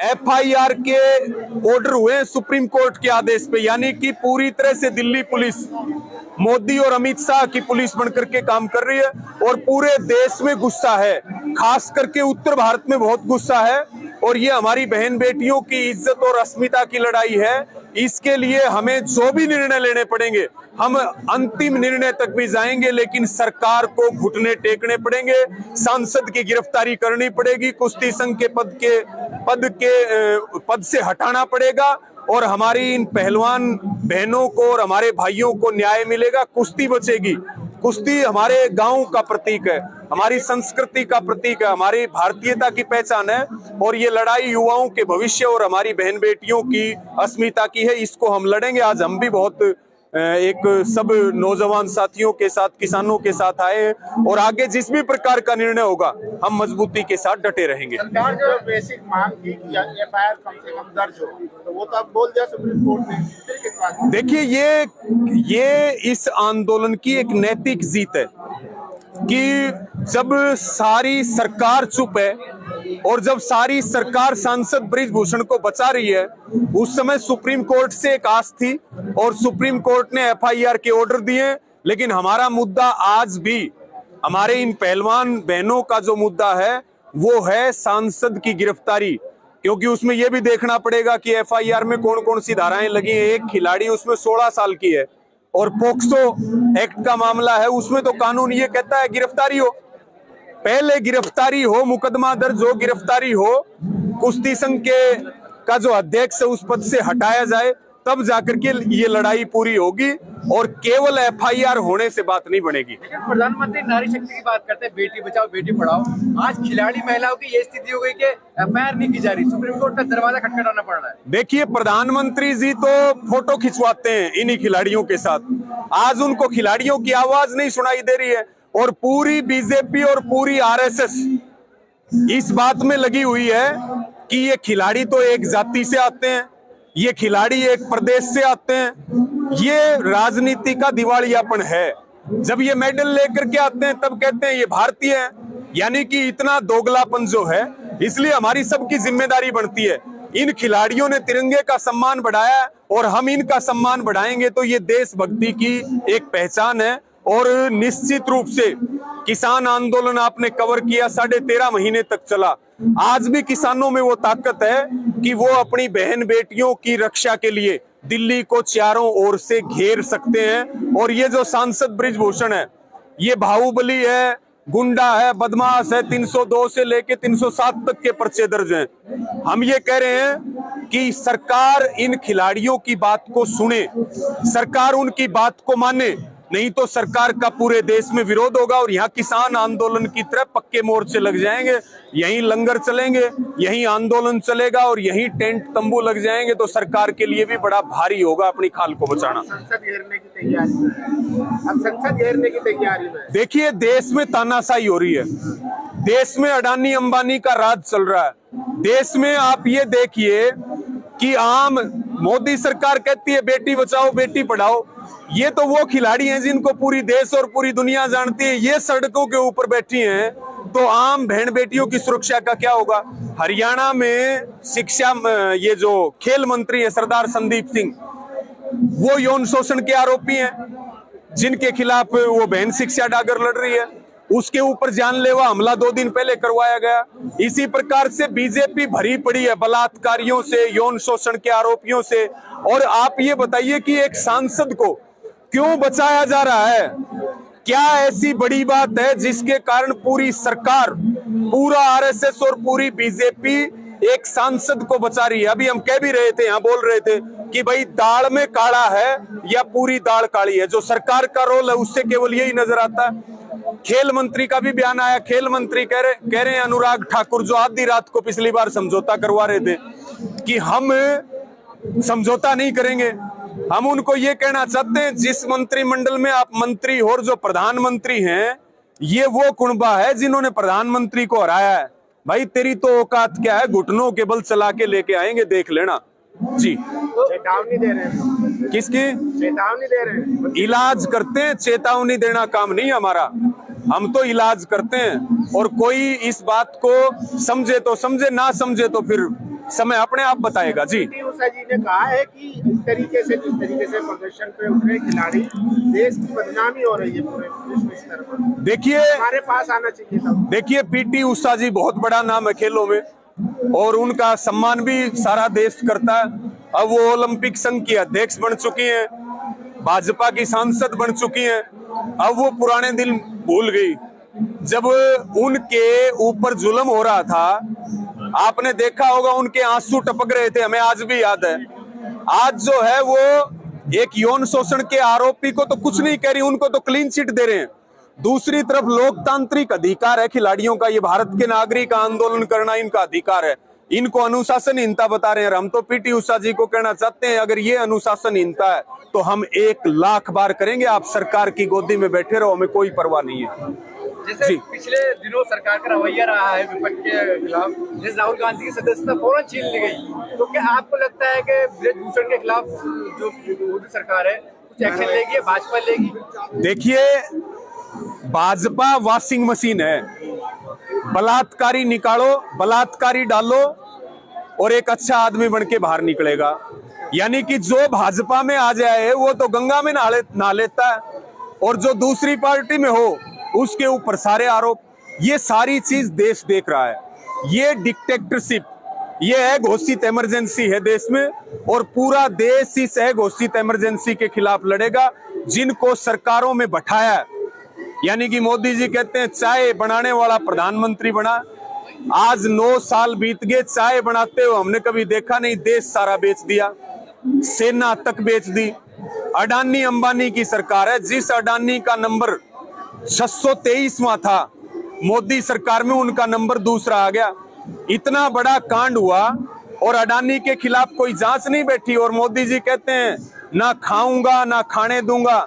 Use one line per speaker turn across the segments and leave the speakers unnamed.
FIR के order हुए supreme court के आदेश पे, यानी कि पूरी तरह से दिल्ली पुलिस मोदी और अमित शाह की पुलिस बनकर के काम कर रही है और पूरे देश में गुस्सा है, खास करके उत्तर भारत में बहुत गुस्सा है। और ये हमारी बहन बेटियों की इज्जत और अस्मिता की लड़ाई है। इसके लिए हमें जो भी निर्णय लेने पड़ेंगे, हम अंतिम निर्णय तक भी जाएंगे, लेकिन सरकार को घुटने टेकने पड़ेंगे, सांसद की गिरफ्तारी करनी पड़ेगी, कुश्ती संघ के पद से हटाना पड़ेगा और हमारी इन पहलवान बहनों को और हमारे भाइयों को न्याय मिलेगा। कुश्ती बचेगी। कुश्ती हमारे गांव का प्रतीक है, हमारी संस्कृति का प्रतीक है, हमारी भारतीयता की पहचान है और ये लड़ाई युवाओं के भविष्य और हमारी बहन बेटियों की अस्मिता की है। इसको हम लड़ेंगे। आज हम भी बहुत एक सब नौजवान साथियों के साथ, किसानों के साथ आए और आगे जिस भी प्रकार का निर्णय होगा हम मजबूती के साथ डटे रहेंगे।
सरकार जो बेसिक मांग थी कि एफआईआर कम से कम दर्ज हो, तो वो तो अब बोल दिया सुप्रीम कोर्ट ने, फिर किस बात?
देखिए, ये इस आंदोलन की एक नैतिक जीत है कि जब सारी सरकार चुप है और जब सारी सरकार सांसद बृजभूषण को बचा रही है, उस समय सुप्रीम कोर्ट से एक आस थी और सुप्रीम कोर्ट ने एफआईआर के ऑर्डर दिए। लेकिन हमारा मुद्दा आज भी, हमारे इन पहलवान बहनों का जो मुद्दा है वो है सांसद की गिरफ्तारी, क्योंकि उसमें यह भी देखना पड़ेगा कि एफआईआर में कौन कौन सी धाराएं लगी हैं। एक खिलाड़ी उसमें 16 साल की है और पोक्सो एक्ट का मामला है, उसमें तो कानून ये कहता है गिरफ्तारी हो, पहले गिरफ्तारी हो, मुकदमा दर्ज हो, गिरफ्तारी हो, कुश्ती संघ का जो अध्यक्ष है उस पद से हटाया जाए, तब जाकर के ये लड़ाई पूरी होगी और केवल एफआईआर होने से बात नहीं बनेगी।
लेकिन प्रधानमंत्री नारी शक्ति की बात करते हैं, बेटी बचाओ बेटी पढ़ाओ। आज खिलाड़ी महिलाओं की ये स्थिति हो गई कि एफआईआर नहीं की जा रही, सुप्रीम कोर्ट का दरवाजा खटखटाना पड़ रहा है।
देखिए, प्रधानमंत्री जी तो फोटो खिंचवाते हैं इन्हीं खिलाड़ियों के साथ। आज उनको खिलाड़ियों की आवाज नहीं सुनाई दे रही है और पूरी बीजेपी और पूरी आरएसएस इस बात में लगी हुई है कि ये खिलाड़ी तो एक जाति से आते हैं, ये खिलाड़ी एक प्रदेश से आते हैं। ये राजनीति का दिवालियापन है। जब ये मेडल लेकर के आते हैं तब कहते हैं ये भारतीय है, यानी कि इतना दोगलापन जो है। इसलिए हमारी सबकी जिम्मेदारी बनती है, इन खिलाड़ियों ने तिरंगे का सम्मान बढ़ाया और हम इनका सम्मान बढ़ाएंगे तो ये देशभक्ति की एक पहचान है। और निश्चित रूप से किसान आंदोलन आपने कवर किया, 13.5 महीने तक चला। आज भी किसानों में वो ताकत है कि वो अपनी बहन बेटियों की रक्षा के लिए दिल्ली को चारों ओर से घेर सकते हैं। और ये जो सांसद बृजभूषण है, ये बाहुबली है, गुंडा है, बदमाश है, 302 से लेके 307 तक के पर्चे दर्ज हैं। हम ये कह रहे हैं कि सरकार इन खिलाड़ियों की बात को सुने, सरकार उनकी बात को माने, नहीं तो सरकार का पूरे देश में विरोध होगा और यहाँ किसान आंदोलन की तरह पक्के मोर्चे लग जाएंगे, यहीं लंगर चलेंगे, यहीं आंदोलन चलेगा और यहीं टेंट तंबू लग जाएंगे। तो सरकार के लिए भी बड़ा भारी होगा अपनी खाल को बचाना।
संसद घेरने की तैयारी में, अब संसद घेरने की तैयारी में
देखिए, देश में तानाशाही हो रही है, देश में अडानी अंबानी का राज चल रहा है। देश में आप ये देखिए कि आम मोदी सरकार कहती है बेटी बचाओ बेटी पढ़ाओ, ये तो वो खिलाड़ी हैं जिनको पूरी देश और पूरी दुनिया जानती है, ये सड़कों के ऊपर बैठी हैं, तो आम बहन बेटियों की सुरक्षा का क्या होगा? हरियाणा में शिक्षा, ये जो खेल मंत्री है सरदार संदीप सिंह, वो यौन शोषण के आरोपी हैं, जिनके खिलाफ वो बहन शिक्षा डागर लड़ रही है, उसके ऊपर जानलेवा हमला 2 दिन पहले करवाया गया। इसी प्रकार से बीजेपी भरी पड़ी है बलात्कारियों से, यौन शोषण के आरोपियों से। और आप ये बताइए कि एक सांसद को क्यों बचाया जा रहा है? क्या ऐसी बड़ी बात है जिसके कारण पूरी सरकार, पूरा आरएसएस और पूरी बीजेपी एक सांसद को बचा रही है? अभी हम कह भी रहे थे, यहाँ बोल रहे थे कि भाई दाल में काला है या पूरी दाल काली है। जो सरकार का रोल है उससे केवल यही नजर आता है। खेल मंत्री का भी बयान आया, खेल मंत्री कह रहे हैं अनुराग ठाकुर, जो आधी रात को पिछली बार समझौता करवा रहे थे, कि हम समझौता नहीं करेंगे। हम उनको ये कहना चाहते हैं, जिस मंत्रिमंडल में आप मंत्री हो और जो प्रधानमंत्री हैं, ये वो कुनबा है जिन्होंने प्रधानमंत्री को हराया है। भाई तेरी तो औकात क्या है? घुटनों के बल चला के लेके आएंगे, देख लेना जी।
चेतावनी दे रहे हैं।
किसकी
चेतावनी दे रहे हैं?
इलाज करते हैं, चेतावनी देना काम नहीं हमारा। हम तो इलाज करते हैं और कोई इस बात को समझे तो समझे, ना समझे तो फिर समय अपने आप बताएगा। जी
पीटी उषा जी ने कहा है कि जिस तरीके से प्रदर्शन पे उतरे खिलाड़ी, देश की बदनामी हो रही है पूरे विश्व स्तर पर।
देखिए
हमारे पास आना चाहिए था।
देखिए पीटी उषा जी बहुत बड़ा नाम है खेलों में और उनका सम्मान भी सारा देश करता है। अब वो ओलंपिक संघ की अध्यक्ष बन चुकी हैं, भाजपा की सांसद बन चुकी हैं। अब वो पुराने दिन भूल गई जब उनके ऊपर जुल्म हो रहा था। आपने देखा होगा उनके आंसू टपक रहे थे, हमें आज भी याद है। आज जो है वो एक यौन शोषण के आरोपी को तो कुछ नहीं कह रही, उनको तो क्लीन चिट दे रहे हैं। दूसरी तरफ लोकतांत्रिक अधिकार है खिलाड़ियों का, ये भारत के नागरिक आंदोलन करना इनका अधिकार है। इनको अनुशासनहीनता बता रहे हैं। हम तो पीटी उषा जी को कहना चाहते हैं, अगर ये अनुशासनहीनता है तो हम 1,00,000 बार करेंगे। आप सरकार की गोदी में बैठे रहो, हमें कोई परवाह नहीं है।
जैसे पिछले दिनों सरकार का रवैया रहा है विपक्ष के खिलाफ, जैसे राहुल गांधी की सदस्यता फौरन छीन ली गई, तो क्या आपको लगता है कि ब्रजभूषण के खिलाफ जो मोदी सरकार है कुछ एक्शन लेगी, भाजपा लेगी?
देखिए भाजपा वॉशिंग मशीन है, बलात्कारी निकालो, बलात्कारी डालो और एक अच्छा आदमी बन के बाहर निकलेगा। यानी कि जो भाजपा में आ जाए वो तो गंगा में नहा लेता है और जो दूसरी पार्टी में हो उसके ऊपर सारे आरोप। ये सारी चीज देश देख रहा है। ये डिक्टेटरशिप, ये है घोषित इमरजेंसी है देश में और पूरा देश इस है घोषित इमरजेंसी के खिलाफ लड़ेगा जिनको सरकारों में बैठाया है। यानी कि मोदी जी कहते हैं चाय बनाने वाला प्रधानमंत्री बना। आज 9 साल बीत गए, चाय बनाते हुए हमने कभी देखा नहीं। देश सारा बेच दिया, सेना तक बेच दी। अडानी अंबानी की सरकार है। जिस अडानी का नंबर 623वां था, मोदी सरकार में उनका नंबर दूसरा आ गया। इतना बड़ा कांड हुआ और अडानी के खिलाफ कोई जांच नहीं बैठी और मोदी जी कहते हैं ना खाऊंगा ना खाने दूंगा।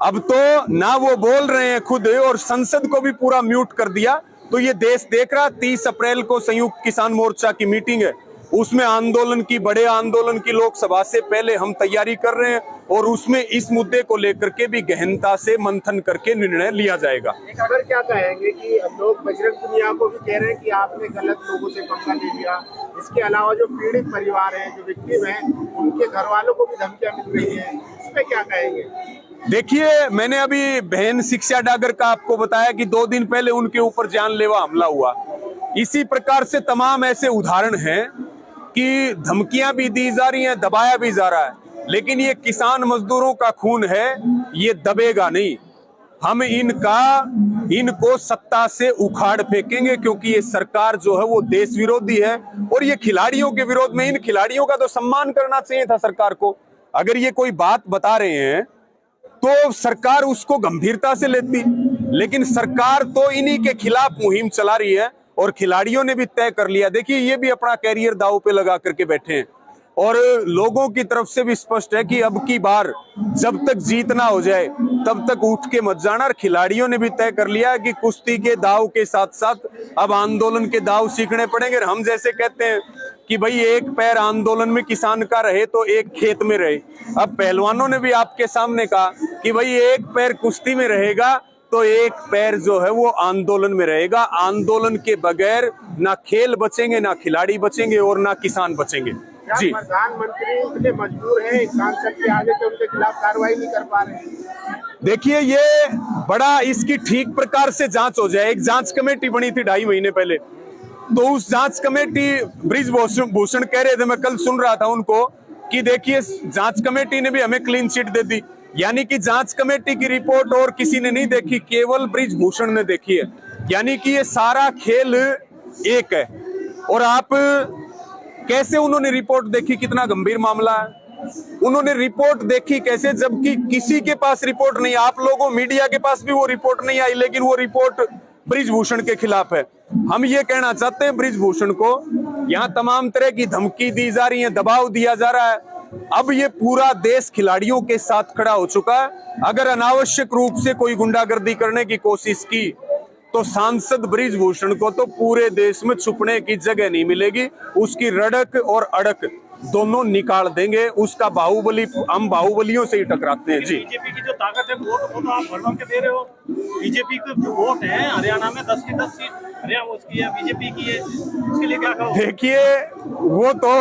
अब तो ना वो बोल रहे हैं खुद और संसद को भी पूरा म्यूट कर दिया। तो ये देश देख रहा। 30 अप्रैल को संयुक्त किसान मोर्चा की मीटिंग है, उसमें आंदोलन की, बड़े आंदोलन की लोकसभा से पहले हम तैयारी कर रहे हैं और उसमें इस मुद्दे को लेकर के भी गहनता से मंथन करके निर्णय लिया जाएगा।
खबर क्या कहेंगे कि अब लोग बजरंग पुनिया को भी कह रहे हैं कि आपने गलत लोगों से पंगा ले लिया। इसके अलावा जो पीड़ित परिवार है, जो विक्टिम है, उनके घर वालों को भी धमकियां मिल रही है, इस पे क्या कहेंगे?
देखिए मैंने अभी बहन शिक्षा डागर का आपको बताया कि 2 दिन पहले उनके ऊपर जानलेवा हमला हुआ। इसी प्रकार से तमाम ऐसे उदाहरण हैं कि धमकियां भी दी जा रही हैं, दबाया भी जा रहा है। लेकिन ये किसान मजदूरों का खून है, ये दबेगा नहीं। हम इनको सत्ता से उखाड़ फेंकेंगे क्योंकि ये सरकार जो है वो देश विरोधी है और ये खिलाड़ियों के विरोध में। इन खिलाड़ियों का तो सम्मान करना चाहिए था सरकार को। अगर ये कोई बात बता रहे हैं तो सरकार उसको गंभीरता से लेती, लेकिन सरकार तो इन्हीं के खिलाफ मुहिम चला रही है और खिलाड़ियों ने भी तय कर लिया। देखिए ये भी अपना कैरियर दांव पे लगा करके बैठे हैं और लोगों की तरफ से भी स्पष्ट है कि अब की बार जब तक जीत ना हो जाए तब तक उठ के मत जाना। और खिलाड़ियों ने भी तय कर लिया कि कुश्ती के दाव के साथ साथ अब आंदोलन के दाव सीखने पड़ेंगे। हम जैसे कहते हैं कि भाई एक पैर आंदोलन में किसान का रहे तो एक खेत में रहे। अब पहलवानों ने भी आपके सामने कहा कि भाई एक पैर कुश्ती में रहेगा तो एक पैर जो है वो आंदोलन में रहेगा। आंदोलन के बगैर ना खेल बचेंगे, ना खिलाड़ी बचेंगे और ना किसान बचेंगे। जी
प्रधानमंत्री इतने मजबूर हैं एक सांसद के आगे तो उनके खिलाफ कार्रवाई नहीं कर पा रहे।
देखिए ये बड़ा इसकी ठीक प्रकार से जांच हो जाए। एक जांच कमेटी बनी थी 2.5 महीने पहले, तो उस जांच कमेटी ब्रजभूषण कह रहे थे, मैं कल सुन रहा था उनको कि देखिए जांच कमेटी ने भी हमें क्लीन चिट दे दी। यानी कि जांच कमेटी की रिपोर्ट और किसी ने नहीं देखी, केवल ब्रजभूषण ने देखी है। यानी कि ये सारा खेल एक है। और आप कैसे उन्होंने रिपोर्ट देखी, कितना गंभीर मामला है। उन्होंने रिपोर्ट देखी कैसे, जबकि किसी के पास रिपोर्ट नहीं। आप लोगों मीडिया के पास भी वो रिपोर्ट नहीं आई, लेकिन वो रिपोर्ट ब्रजभूषण के खिलाफ है। हम ये कहना चाहते हैं ब्रजभूषण को, यहाँ तमाम तरह की धमकी दी जा रही है, दबाव दिया जा रहा है। अब ये पूरा देश खिलाड़ियों के साथ खड़ा हो चुका है। अगर अनावश्यक रूप से कोई गुंडागर्दी करने की कोशिश की तो सांसद ब्रजभूषण को तो पूरे देश में छुपने की जगह नहीं मिलेगी। उसकी रड़क और अड़क दोनों निकाल देंगे। उसका बाहुबली, हम बाहुबलियों से ही टकराते हैं। जी
बीजेपी की जो ताकत है वो तो आप भरभर के दे रहे हो। बीजेपी के जो वोट है हरियाणा में 10 की 10 सीट हरियाणा उसकी है, बीजेपी की है, उसके लिए क्या कहो?
देखिए, वो तो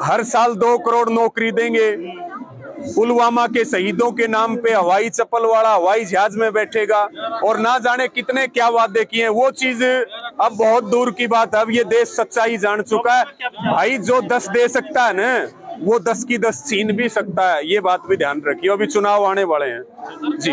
हर साल 2 करोड़ नौकरी देंगे। पुलवामा के शहीदों के नाम पे हवाई चप्पल वाला हवाई जहाज में बैठेगा और ना जाने कितने क्या वादे किए हैं। वो चीज अब बहुत दूर की बात है। अब ये देश सच्चाई जान चुका है भाई। जो 10 दे सकता है ना, वो 10 की 10 छीन भी सकता है। ये बात भी ध्यान रखिए। अभी चुनाव आने वाले हैं जी।